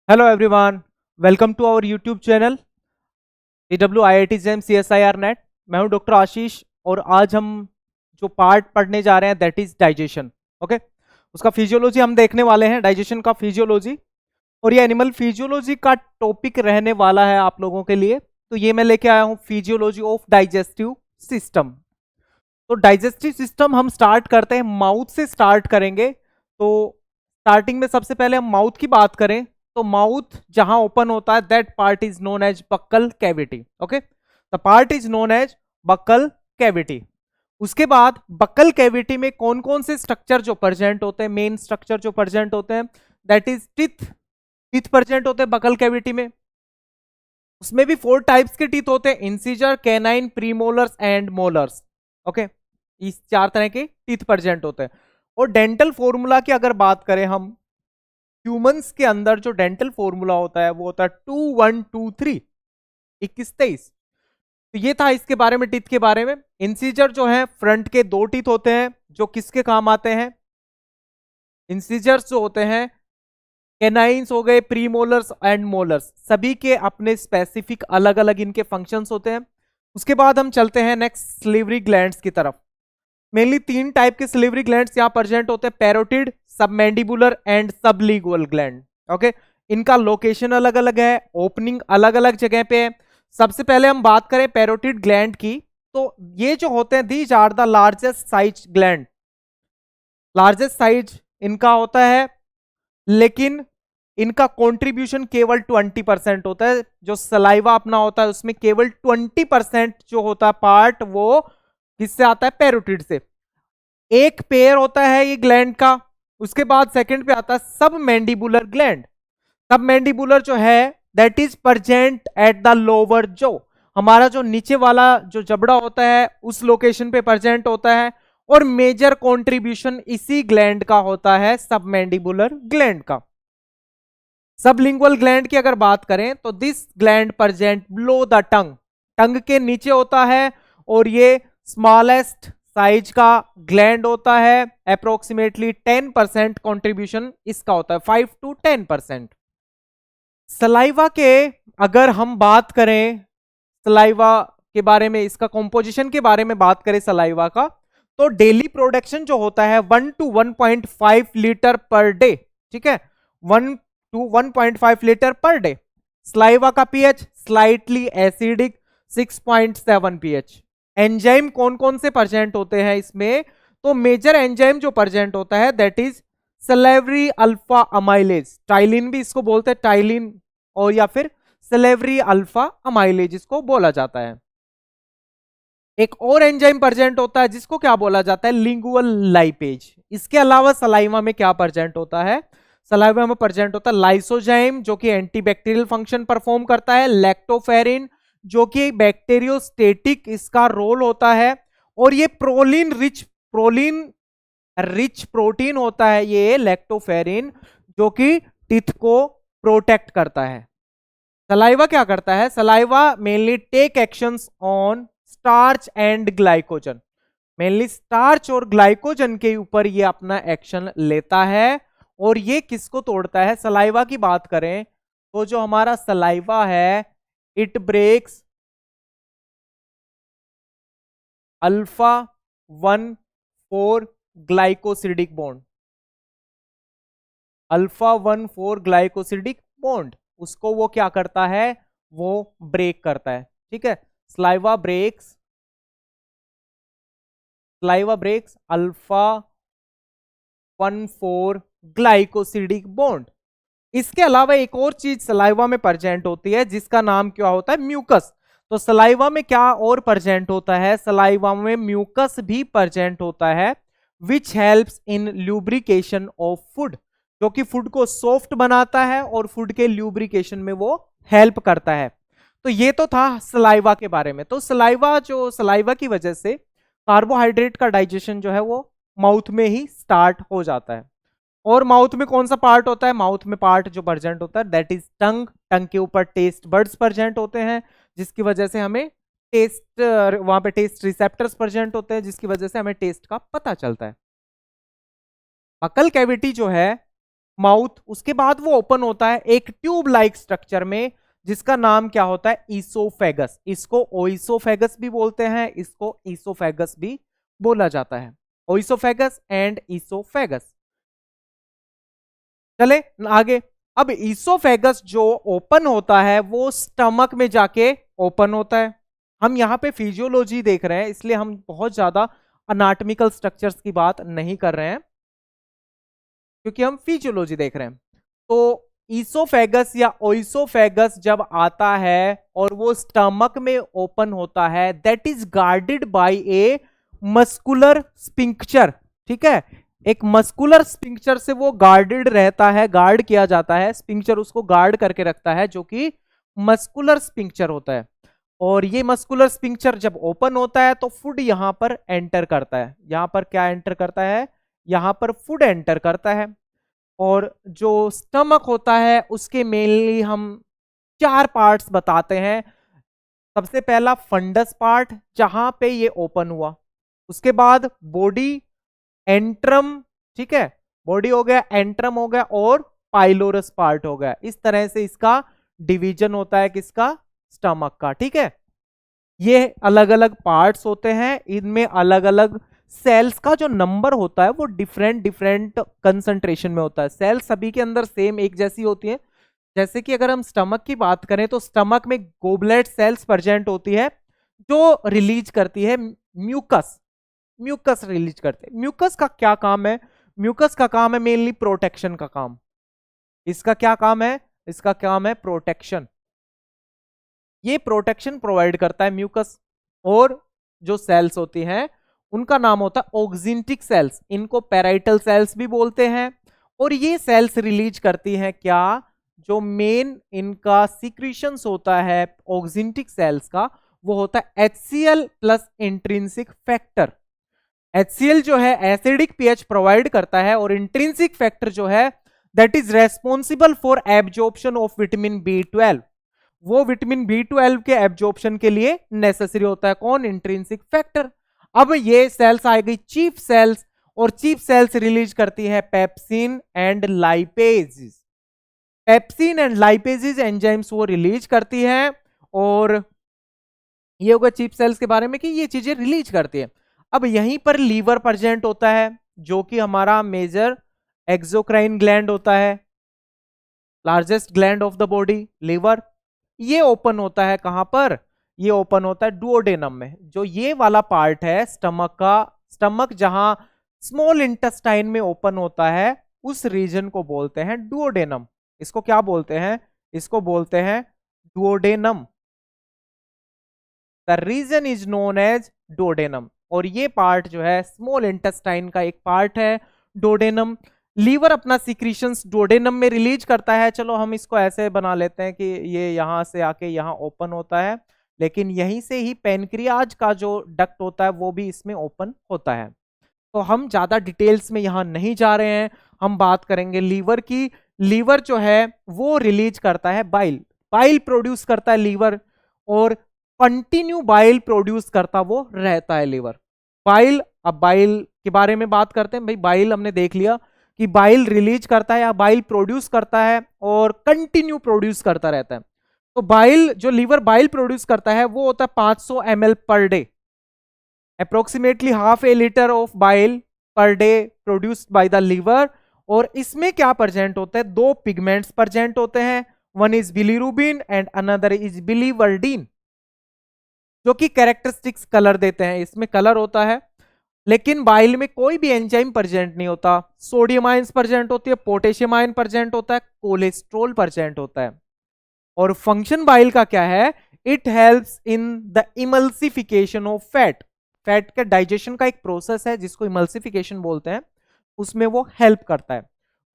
Hello everyone, welcome to our YouTube channel DWIIT CSIR net. मैं हूं doctor आशीष और आज हम जो पार्ट पढ़ने जा रहे हैं दैट इज डाइजेशन। ओके, उसका फिजियोलॉजी हम देखने वाले हैं, डाइजेशन का फिजियोलॉजी। और ये एनिमल फिजियोलॉजी का टॉपिक रहने वाला है आप लोगों के लिए। तो ये मैं लेके आया हूं फिजियोलॉजी ऑफ डाइजेस्टिव सिस्टम। तो डाइजेस्टिव सिस्टम हम स्टार्ट करते हैं, माउथ से स्टार्ट करेंगे। तो स्टार्टिंग में सबसे पहले हम माउथ की बात करें तो माउथ जहां ओपन होता है that part is known as buccal cavity. Okay, the part is known as buccal cavity. उसके बाद बक्कल कैविटी में कौन कौन से स्ट्रक्चर जो प्रेजेंट होते हैं, मेन स्ट्रक्चर जो प्रेजेंट होते हैं that is teeth. Teeth present होते हैं बक्कल कैविटी में। उसमें भी 4 टाइप्स के टीथ होते हैं, incisor, canine, premolars and molars. Okay, इस 4 तरह के टीथ प्रेजेंट होते हैं। और डेंटल फॉर्मूला की अगर बात करें हम, ह्यूमंस के अंदर जो डेंटल फॉर्मूला होता है वो होता है 2123 2123। तो ये था इसके बारे में, टीथ के बारे में। इंसीजर जो है फ्रंट के 2 टीथ होते हैं जो किसके काम आते हैं, इंसीजर्स जो होते हैं कैनाइंस हो गए, प्रीमोलर्स एंड मोलर्स, सभी के अपने स्पेसिफिक अलग अलग इनके फंक्शंस होते हैं। उसके बाद हम चलते हैं नेक्स्ट सिलिवरी ग्लैंड्स की तरफ। मेनली 3 टाइप के सिलिवरी ग्लैंड्स यहां प्रेजेंट होते हैं, parotid, submandibular and sublingual gland. Okay, इनका लोकेशन अलग अलग है, ओपनिंग अलग अलग जगह पे है। सबसे पहले हम बात करें पैरोटिड ग्लैंड की, तो ये जो होते हैं these are the largest size gland. Largest size इनका होता है, लेकिन इनका कंट्रीब्यूशन केवल 20% होता है। जो सलाइवा अपना होता है उसमें केवल 20% जो होता है पार्ट वो किससे आता है, पैरोटिड से। एक पेयर होता है ये ग्लैंड का। उसके बाद सेकंड पे आता है सब मैंडिबुलर ग्लैंड। सब मैंडिबुलर जो है that is present at the lower जो, हमारा जो नीचे वाला जो जबड़ा होता है उस लोकेशन पे प्रेजेंट होता है। और मेजर कंट्रीब्यूशन इसी ग्लैंड का होता है, सब मैंडिबुलर ग्लैंड का। सबलिंगुअल ग्लैंड की अगर बात करें तो this gland present below the tongue, tongue के नीचे होता है। और ये स्मॉलेस्ट साइज का ग्लैंड होता है। अप्रोक्सीमेटली 10% कंट्रीब्यूशन इसका होता है, 5 to 10%। सलाइवा के अगर हम बात करें, सलाइवा के बारे में, इसका कंपोजिशन के बारे में बात करें सलाइवा का, तो डेली प्रोडक्शन जो होता है 1 to 1.5 लीटर पर डे। ठीक है, 1 to 1.5 litre per day. Saliva का pH slightly acidic 6.7 pH. Enzyme कौन कौन से प्रेजेंट होते हैं इसमें, तो मेजर एंजाइम जो प्रेजेंट होता है that is salivary alpha amylase, ptyalin भी इसको बोलते हैं, टाइलिन और या फिर सलेवरी अल्फा अमाइलेज इसको बोला जाता है। एक और एंजाइम प्रेजेंट होता है जिसको क्या बोला जाता है, लिंगुअल लाइपेज। इसके अलावा सलाइवा में क्या प्रेजेंट होता है, सलाइवा में प्रेजेंट होता है लाइसोजाइम जो कि एंटीबैक्टीरियल फंक्शन परफॉर्म करता है, लैक्टोफेरिन जो कि बैक्टीरियोस्टेटिक इसका रोल होता है। और ये प्रोलीन रिच प्रोटीन होता है ये लैक्टोफेरिन, जो कि टीथ को प्रोटेक्ट करता है। सलाइवा क्या करता है, saliva mainly take actions on starch and glycogen, mainly starch और ग्लाइकोजन के ऊपर ये अपना एक्शन लेता है। और ये किसको तोड़ता है, सलाइवा की बात करें तो जो हमारा सलाइवा है it breaks alpha 1,4 glycosidic bond, alpha 1,4 glycosidic bond, उसको वो क्या करता है, वो ब्रेक करता है। ठीक है, saliva breaks alpha 1,4 glycosidic bond. इसके अलावा एक और चीज सलाइवा में प्रेजेंट होती है जिसका नाम क्या होता है, म्यूकस। तो सलाइवा में क्या और प्रेजेंट होता है, सलाइवा में म्यूकस भी प्रेजेंट होता है which helps in lubrication of food, जो कि फूड को सॉफ्ट बनाता है और फूड के ल्यूब्रिकेशन में वो हेल्प करता है। तो ये तो था सलाइवा के बारे में। तो सलाइवा की वजह से कार्बोहाइड्रेट का डाइजेशन जो है वो माउथ में ही स्टार्ट हो जाता है। और माउथ में कौन सा पार्ट होता है, माउथ में पार्ट जो प्रेजेंट होता है दैट इज टंग। टंग के ऊपर टेस्ट बर्ड्स प्रेजेंट होते हैं जिसकी वजह से हमें टेस्ट, वहां पे टेस्ट रिसेप्टर्स प्रेजेंट होते हैं जिसकी वजह से हमें टेस्ट का पता चलता है। बक्कल कैविटी जो है माउथ, उसके बाद वो ओपन होता है एक ट्यूब लाइक स्ट्रक्चर में जिसका नाम क्या होता है, ईसोफेगस। इसको ओइसोफेगस भी बोलते हैं, इसको ईसोफेगस भी बोला जाता है। Oesophagus and oesophagus. चले आगे। अब ईसोफेगस जो ओपन होता है वो स्टमक में जाके ओपन होता है। हम यहाँ पे फिजियोलॉजी देख रहे हैं इसलिए हम बहुत ज्यादा अनाटमिकल स्ट्रक्चर्स की बात नहीं कर रहे हैं क्योंकि हम फिजियोलॉजी देख रहे हैं। तो ईसोफेगस या ओइसोफेगस जब आता है और वो स्टमक में ओपन होता है, that is guarded by a muscular sphincter. ठीक है, एक मस्कुलर स्पिंक्चर से वो गार्डेड रहता है, गार्ड किया जाता है, स्पिंक्चर उसको गार्ड करके रखता है जो कि मस्कुलर स्पिंक्चर होता है। और ये मस्कुलर स्पिंक्चर जब ओपन होता है तो फूड यहां पर एंटर करता है। यहां पर क्या एंटर करता है, यहां पर फूड एंटर करता है। और जो स्टमक होता है उसके मेनली हम 4 पार्ट्स बताते हैं। सबसे पहला फंडस पार्ट जहां पे ये ओपन हुआ, उसके बाद बॉडी, एंट्रम, ठीक है, बॉडी हो गया, एंट्रम हो गया और पाइलोरस पार्ट हो गया। इस तरह से इसका डिवीजन होता है किसका, स्टमक का। ठीक है, ये अलग अलग पार्ट्स होते हैं, इनमें अलग अलग सेल्स का जो नंबर होता है वो डिफरेंट डिफरेंट कंसंट्रेशन में होता है। सेल्स सभी के अंदर सेम एक जैसी होती है। जैसे कि अगर हम स्टमक की बात करें तो स्टमक में गोबलेट सेल्स प्रेजेंट होती है जो रिलीज करती है म्यूकस। म्यूकस रिलीज करते हैं। म्यूकस का क्या काम है, म्यूकस का काम है मेनली प्रोटेक्शन का काम। इसका क्या काम है, इसका काम है प्रोटेक्शन। ये प्रोटेक्शन प्रोवाइड करता है म्यूकस। और जो सेल्स होती हैं उनका नाम होता है ऑक्सिंटिक सेल्स, इनको पैराइटल सेल्स भी बोलते हैं। और ये सेल्स रिलीज करती हैं क्या, जो मेन इनका सिक्रीशंस होता है ऑक्सिंटिक सेल्स का, वो होता है HCl plus intrinsic factor. HCl जो है एसिडिक पीएच प्रोवाइड करता है और इंट्रिंसिक फैक्टर जो है that is responsible for absorption of vitamin B12। वो विटामिन B12 के एब्जॉर्प्शन के लिए नेसेसरी होता है कौन, इंट्रिंसिक फैक्टर। अब ये सेल्स आ गई चीफ सेल्स, और चीफ सेल्स रिलीज करती है pepsin and lipase. Pepsin and lipase enzymes वो रिलीज करती है। और ये होगा चीफ सेल्स के बारे में कि ये चीजें रिलीज करती है। अब यहीं पर लीवर प्रेजेंट होता है जो कि हमारा मेजर एक्सोक्राइन ग्लैंड होता है, largest gland of the body liver. ये ओपन होता है कहां पर, ये ओपन होता है डुओडेनम में। जो ये वाला पार्ट है स्टमक का, स्टमक जहां स्मॉल इंटेस्टाइन में ओपन होता है उस रीजन को बोलते हैं डुओडेनम। इसको क्या बोलते हैं, इसको बोलते हैं duodenum. The region is known as duodenum. और ये पार्ट जो है स्मॉल इंटेस्टाइन का एक पार्ट है डुओडेनम। लीवर अपना सिक्रीशंस डुओडेनम में रिलीज करता है। चलो हम इसको ऐसे बना लेते हैं कि ये यहां से आके यहां ओपन होता है, लेकिन यहीं से ही पेनक्रियाज का जो डक्ट होता है वो भी इसमें ओपन होता है। तो हम ज्यादा डिटेल्स में यहां नहीं जा रहे हैं, हम बात करेंगे लीवर की। लीवर जो है वो रिलीज करता है बाइल, बाइल प्रोड्यूस करता है लीवर, और कंटिन्यू बाइल प्रोड्यूस करता वो रहता है लीवर। बाइल, अब बाइल के बारे में बात करते हैं। भाई बाइल हमने देख लिया कि बाइल रिलीज करता है या बाइल प्रोड्यूस करता है और कंटिन्यू प्रोड्यूस करता रहता है। तो बाइल, जो लीवर बाइल प्रोड्यूस करता है वो होता है 500 ml per day, approximately half a litre of bile per day produced by the liver. और इसमें क्या प्रेजेंट होता है, दो पिगमेंट्स प्रेजेंट होते हैं, one is bilirubin and another is biliverdin, जो कि कैरेक्टरिस्टिक्स कलर देते हैं। इसमें कलर होता है, लेकिन बाइल में कोई भी एंजाइम प्रेजेंट नहीं होता। सोडियम आयंस प्रेजेंट होती है, पोटेशियम आयन प्रेजेंट होता है, कोलेस्ट्रॉल प्रेजेंट होता है। और फंक्शन बाइल का क्या है, it helps in the emulsification of fat. Fat के डाइजेशन का एक प्रोसेस है जिसको इमल्सिफिकेशन बोलते हैं, उसमें वो हेल्प करता है।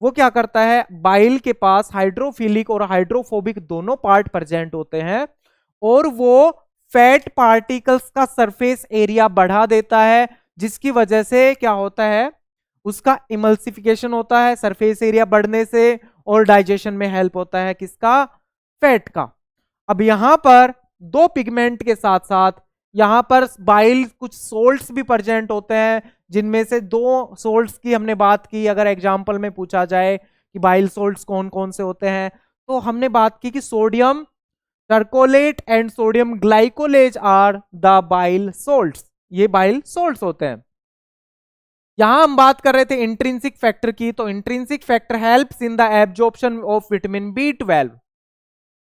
वो क्या करता है, बाइल के पास हाइड्रोफिलिक और हाइड्रोफोबिक दोनों पार्ट प्रेजेंट होते हैं, और वो फैट पार्टिकल्स का सरफेस एरिया बढ़ा देता है, जिसकी वजह से क्या होता है, उसका इमल्सिफिकेशन होता है सरफेस एरिया बढ़ने से, और डाइजेशन में हेल्प होता है किसका, फैट का। अब यहां पर दो पिगमेंट के साथ साथ यहां पर बाइल कुछ सोल्ट्स भी प्रेजेंट होते हैं, जिनमें से दो सोल्ट्स की हमने बात की। अगर एग्जांपल में पूछा जाए कि बाइल सोल्ट्स कौन कौन से होते हैं, तो हमने बात की कि sodium taurocholate and sodium glycocholate are the bile salts, ये बाइल सोल्ट्स होते हैं। यहां हम बात कर रहे थे इंट्रिंसिक फैक्टर की, तो intrinsic factor helps in the absorption of vitamin B12,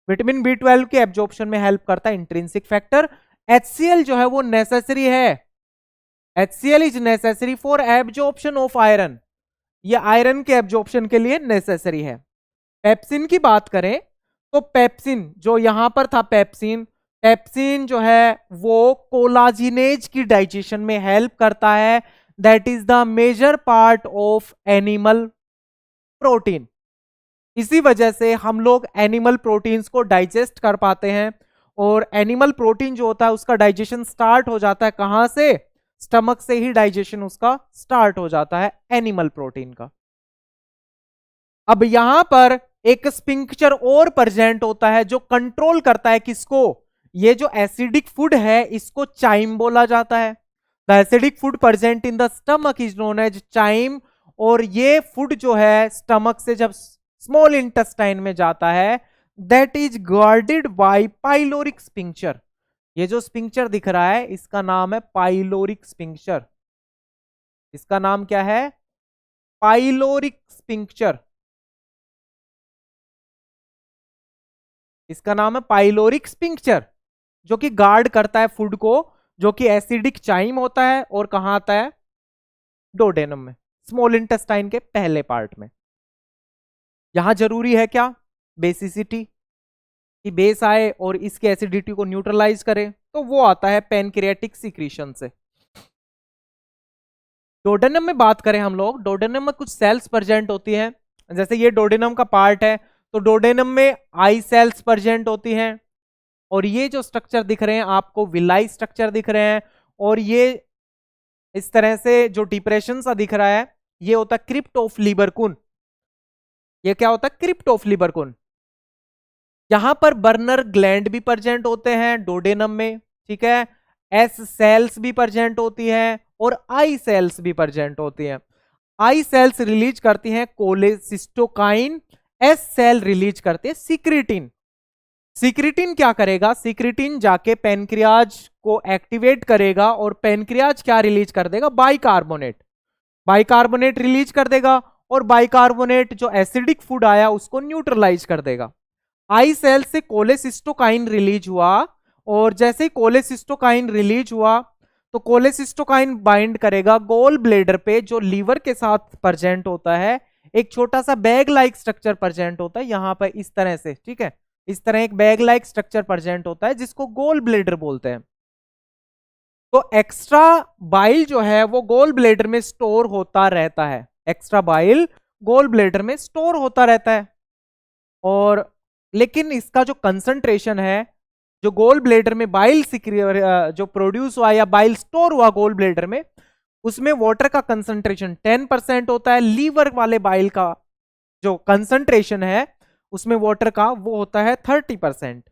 vitamin B12 के एब्जॉर्प्शन में हेल्प करता है इंट्रिंसिक फैक्टर। HCl जो है वो नेसेसरी है, HCl is necessary for absorption of iron, ये आयरन के एब्जॉर्प्शन के लिए नेसेसरी है। पेप्सिन की बात करें तो पेप्सिन जो यहां पर था, पेप्सिन, पेप्सिन जो है वो कोलाजिनेज की डाइजेशन में हेल्प करता है, that is the major part of animal protein. इसी वजह से हम लोग एनिमल प्रोटीन्स को डाइजेस्ट कर पाते हैं, और एनिमल प्रोटीन जो होता है उसका डाइजेशन स्टार्ट हो जाता है कहां से, स्टमक से ही डाइजेशन उसका स्टार्ट हो जाता है एनिमल प्रोटीन का। अब यहां पर एक स्पिंक्चर और प्रेजेंट होता है जो कंट्रोल करता है किसको, ये जो एसिडिक फूड है इसको चाइम बोला जाता है। The acidic food present in the stomach is known as chyme, और ये फूड जो है स्टमक से जब स्मॉल इंटेस्टाइन में जाता है that is guarded by pyloric sphincter. ये जो स्पिंक्चर दिख रहा है इसका नाम है पाइलोरिक स्पिंक्चर, इसका नाम क्या है, पाइलोरिक स्पिंक्चर, इसका नाम है पाइलोरिक स्पिंक्चर, जो कि गार्ड करता है फूड को, जो कि एसिडिक चाइम होता है, और कहां आता है, डोडेनम में, स्मॉल इंटेस्टाइन के पहले पार्ट में। यहां जरूरी है क्या, बेसिसिटी, कि बेस आए और इसके एसिडिटी को न्यूट्रलाइज करे, तो वो आता है पैनक्रियाटिक सीक्रेशन से। डोडेनम में बात करें हम लोग, डोडेनम में कुछ सेल्स प्रेजेंट होती हैं, जैसे ये डोडेनम का पार्ट है, तो डोडेनम में आई सेल्स प्रेजेंट होती हैं, और ये जो स्ट्रक्चर दिख रहे हैं आपको विलाई स्ट्रक्चर दिख रहे हैं, और ये इस तरह से जो डिप्रेशन सा दिख रहा है ये होता है क्रिप्ट ऑफ लिबरकुन। ये क्या होता है, क्रिप्ट ऑफ लिबरकुन। यहां पर बर्नर ग्लैंड भी प्रेजेंट होते हैं डोडेनम में, ठीक है, एस सेल्स भी प्रेजेंट होती हैं, और आई सेल्स भी प्रेजेंट होती हैं। आई सेल्स रिलीज करती हैं कोलेसिस्टोकाइन, एस सेल रिलीज करते हैं सीक्रेटिन। सीक्रेटिन क्या करेगा, सीक्रेटिन जाके पेनक्रियाज को एक्टिवेट करेगा, और पेनक्रियाज क्या रिलीज कर देगा, बाइकार्बोनेट, बाइकार्बोनेट रिलीज कर देगा, और बाइकार्बोनेट जो एसिडिक फूड आया उसको न्यूट्रलाइज कर देगा। आई सेल से कोलेसिस्टोकाइन रिलीज हुआ, और जैसे ही कोलेसिस्टोकाइन रिलीज हुआ तो कोलेसिस्टोकाइन बाइंड करेगा गोल ब्लेडर पे, जो लीवर के साथ प्रेजेंट होता है, एक छोटा सा बैग लाइक स्ट्रक्चर प्रेजेंट होता है यहां पर इस तरह से, ठीक है, इस तरह एक बैग लाइक स्ट्रक्चर प्रेजेंट होता है जिसको गोल ब्लेडर बोलते हैं। तो एक्स्ट्रा बाइल जो है वो गोल ब्लेडर में स्टोर होता रहता है, एक्स्ट्रा बाइल गोल ब्लेडर में स्टोर होता रहता है, और लेकिन इसका जो कंसंट्रेशन है, जो गोल ब्लेडर में बाइल जो प्रोड्यूस हुआ या बाइल स्टोर हुआ गोल ब्लेडर में, उसमें वाटर का कंसंट्रेशन 10% होता है। लीवर वाले बाइल का जो कंसंट्रेशन है उसमें वाटर का वो होता है 30%।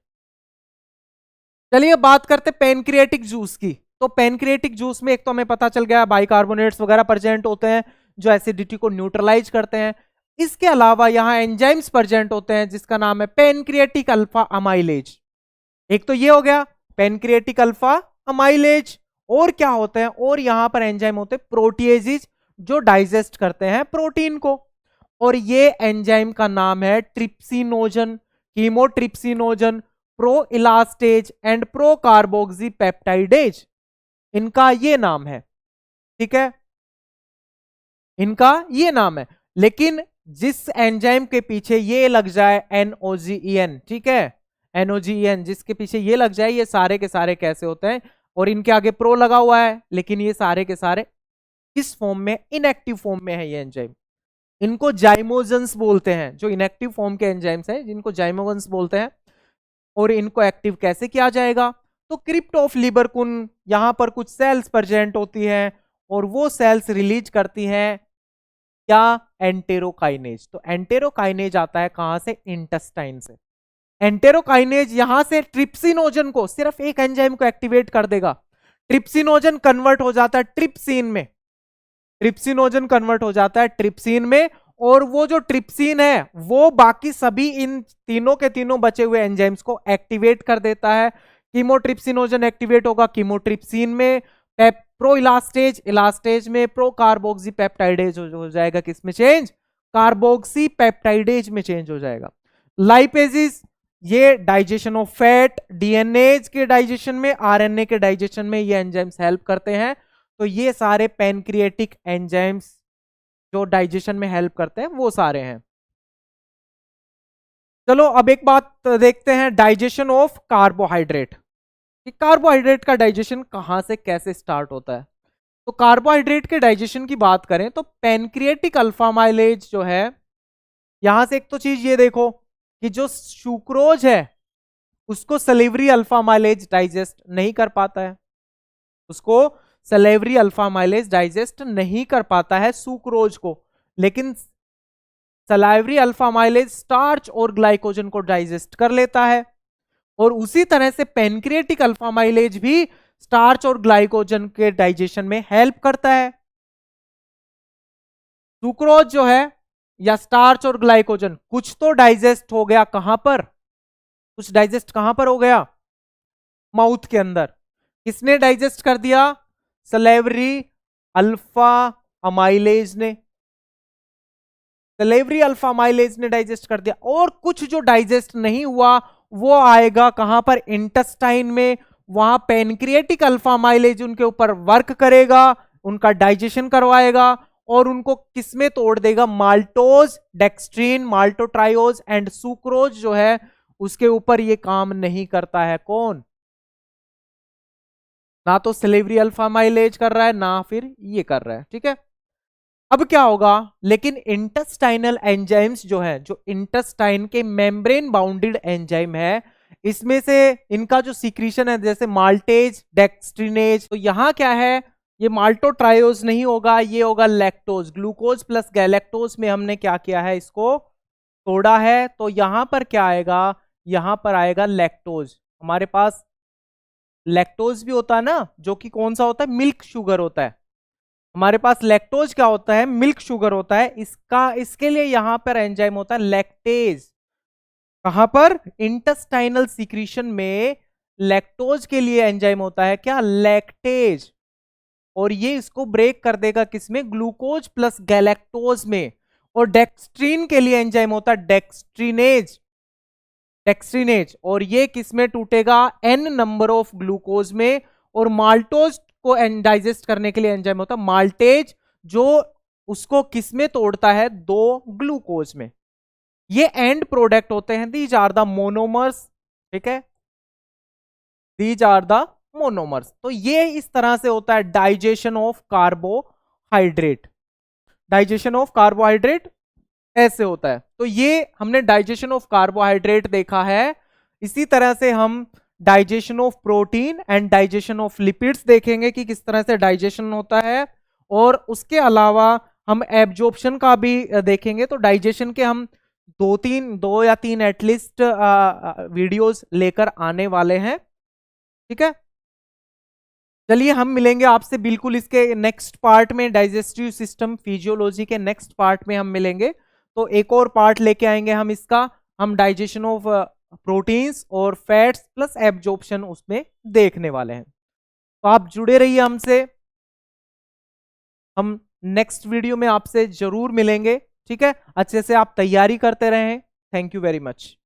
चलिए बात करते पेनक्रियाटिक जूस की। तो पेनक्रियाटिक जूस में एक तो हमें पता चल गया बाइकार्बोनेट्स वगैरह प्रेजेंट होते हैं जो एसिडिटी को न्यूट्रलाइज करते हैं। इसके अलावा यहाँ एंजाइम्स प्रेजेंट होते हैं जिसका नाम है पेनक्रियाटिक अल्फा अमाइलेज। एक तो ये हो गया पेनक्रियाटिक अल्फा अमाइलेज, और क्या होते हैं, और यहां पर एंजाइम होते हैं प्रोटीएजेज जो डाइजेस्ट करते हैं प्रोटीन को, और ये एंजाइम का नाम है trypsinogen, chymotrypsinogen, pro elastase and pro carboxy peptidase, इनका ये नाम है, ठीक है, इनका ये नाम है। लेकिन जिस एंजाइम के पीछे ये लग जाए NOGEN, ठीक है, NOGEN जिसके पीछे ये लग जाए, ये सारे के सारे कैसे होते हैं, और इनके आगे प्रो लगा हुआ है, लेकिन ये सारे के सारे किस फॉर्म में, इनएक्टिव फॉर्म में है ये एंजाइम। इनको जाइमोजेंस बोलते हैं, जो इनएक्टिव फॉर्म के एंजाइम्स हैं जिनको जाइमोजेंस बोलते हैं। और इनको एक्टिव कैसे किया जाएगा, तो क्रिप्ट ऑफ लिबरकुन, यहां पर कुछ सेल्स प्रेजेंट होती हैं और वो सेल्स रिलीज करती हैं क्या, एंटेरोकाइनेज। तो एंटेरोकाइनेज आता है कहां से, इंटेस्टाइन से। एंटेरोकाइनेज यहां से ट्रिप्सिनोजन को, सिर्फ एक एंजाइम को एक्टिवेट कर देगा, ट्रिप्सिनोजन कन्वर्ट हो जाता है ट्रिप्सिन में, ट्रिप्सिनोजन कन्वर्ट हो जाता है ट्रिप्सिन में, और वो जो ट्रिप्सिन है वो बाकी सभी इन तीनों के तीनों बचे हुए एंजाइम्स को एक्टिवेट कर देता है। कीमोट्रिप्सिनोजन एक्टिवेट होगा कीमोट्रिप्सिन में, प्रो इलास्टेज, इलास्टेज में प्रो कार्बोक्सी पेप्टाइडेज हो जाएगा, किसमें चेंज, कार्बोक्सी पेप्टाइडेज में चेंज हो जाएगा। लाइपेजिस ये डाइजेशन ऑफ फैट, डीएनए के डाइजेशन में, आरएनए के डाइजेशन में ये एंजाइम्स हेल्प करते हैं। तो ये सारे पैनक्रिएटिक एंजाइम्स जो डाइजेशन में हेल्प करते हैं वो सारे हैं। चलो अब एक बात देखते हैं, डाइजेशन ऑफ कार्बोहाइड्रेट, कि कार्बोहाइड्रेट का डाइजेशन कहां से कैसे स्टार्ट होता है। तो कार्बोहाइड्रेट के डाइजेशन की बात करें तो पैनक्रिएटिक अल्फा माइलेज जो है, यहां से एक तो चीज ये देखो कि जो सुक्रोज है उसको सलेवरी अल्फा माइलेज डाइजेस्ट नहीं कर पाता है, उसको सलेवरी अल्फा माइलेज डाइजेस्ट नहीं कर पाता है सुक्रोज को, लेकिन सलाइवरी अल्फा माइलेज स्टार्च और ग्लाइकोजन को डाइजेस्ट कर लेता है। और उसी तरह से पैनक्रिएटिक अल्फा माइलेज भी स्टार्च और ग्लाइकोजन के डाइजेशन में हेल्प करता है। सुक्रोज जो है या स्टार्च और ग्लाइकोजन कुछ तो डाइजेस्ट हो गया, कहां पर, कुछ डाइजेस्ट कहां पर हो गया, माउथ के अंदर। किसने डाइजेस्ट कर दिया, सलेवरी अल्फा अमाइलेज ने, सलेवरी अल्फा माइलेज ने डाइजेस्ट कर दिया। और कुछ जो डाइजेस्ट नहीं हुआ वो आएगा कहां पर, इंटेस्टाइन में, वहां पैनक्रिएटिक अल्फा माइलेज उनके ऊपर वर्क करेगा, उनका डाइजेशन करवाएगा और उनको किसमें तोड़ देगा, माल्टोज, डेक्स्ट्रीन, माल्टोट्रायोज एंड सुक्रोज जो है उसके ऊपर ये काम नहीं करता है। कौन, ना तो सलेवरी अल्फा माइलेज कर रहा है ना फिर ये कर रहा है, ठीक है। अब क्या होगा, लेकिन इंटेस्टाइनल एंजाइम्स जो है, जो इंटेस्टाइन के मेम्ब्रेन बाउंडेड एंजाइम है, इसमें से इनका जो सीक्रीशन है जैसे माल्टेज, डेक्स्ट्रिनेज, तो यहां क्या है, ये माल्टोट्रायोज नहीं होगा, ये होगा लैक्टोज, ग्लूकोज प्लस गैलेक्टोज में हमने क्या किया है, इसको तोड़ा है। तो यहां पर क्या आएगा, यहां पर आएगा लैक्टोज। हमारे पास लैक्टोज भी होता है ना, जो कि कौन सा होता है, मिल्क शुगर होता है। हमारे पास लैक्टोज क्या होता है, मिल्क शुगर होता है। इसके लिए यहां पर एंजाइम होता है लैक्टेज। कहां पर, इंटेस्टाइनल सीक्रीशन में लैक्टोज के लिए एंजाइम होता है क्या, लैक्टेज। और ये इसको ब्रेक कर देगा किसमें, ग्लूकोज प्लस गैलेक्टोज में। और डेक्स्ट्रीन के लिए एंजाइम होता है डेक्स्ट्रीनेज, डेक्स्ट्रीनेज, और ये किसमें टूटेगा, एन नंबर ऑफ ग्लूकोज में। और माल्टोज को डाइजेस्ट करने के लिए एंजाइम होता है माल्टेज, जो उसको किसमें तोड़ता है, दो ग्लूकोज में। ये एंड प्रोडक्ट होते हैं, दीज आर द मोनोमर्स, ठीक है, दीज आर द मोनोमर्स। तो ये इस तरह से होता है digestion of carbohydrate, digestion of carbohydrate ऐसे होता है। तो ये हमने डाइजेशन ऑफ कार्बोहाइड्रेट देखा है। इसी तरह से हम digestion of protein and digestion of lipids देखेंगे कि किस तरह से डाइजेशन होता है। और उसके अलावा हम एब्जॉर्प्शन का भी देखेंगे। तो डाइजेशन के हम दो या तीन एटलीस्ट वीडियोस लेकर आने वाले हैं, ठीक है। चलिए हम मिलेंगे आपसे बिल्कुल इसके नेक्स्ट पार्ट में, डाइजेस्टिव सिस्टम फिजियोलॉजी के नेक्स्ट पार्ट में हम मिलेंगे। तो एक और पार्ट लेके आएंगे हम इसका, हम डाइजेशन ऑफ प्रोटीन्स और फैट्स प्लस एब्जॉर्प्शन उसमें देखने वाले हैं। तो आप जुड़े रहिए हमसे, हम नेक्स्ट वीडियो में आपसे जरूर मिलेंगे, ठीक है। अच्छे से आप तैयारी करते रहें। Thank you very much.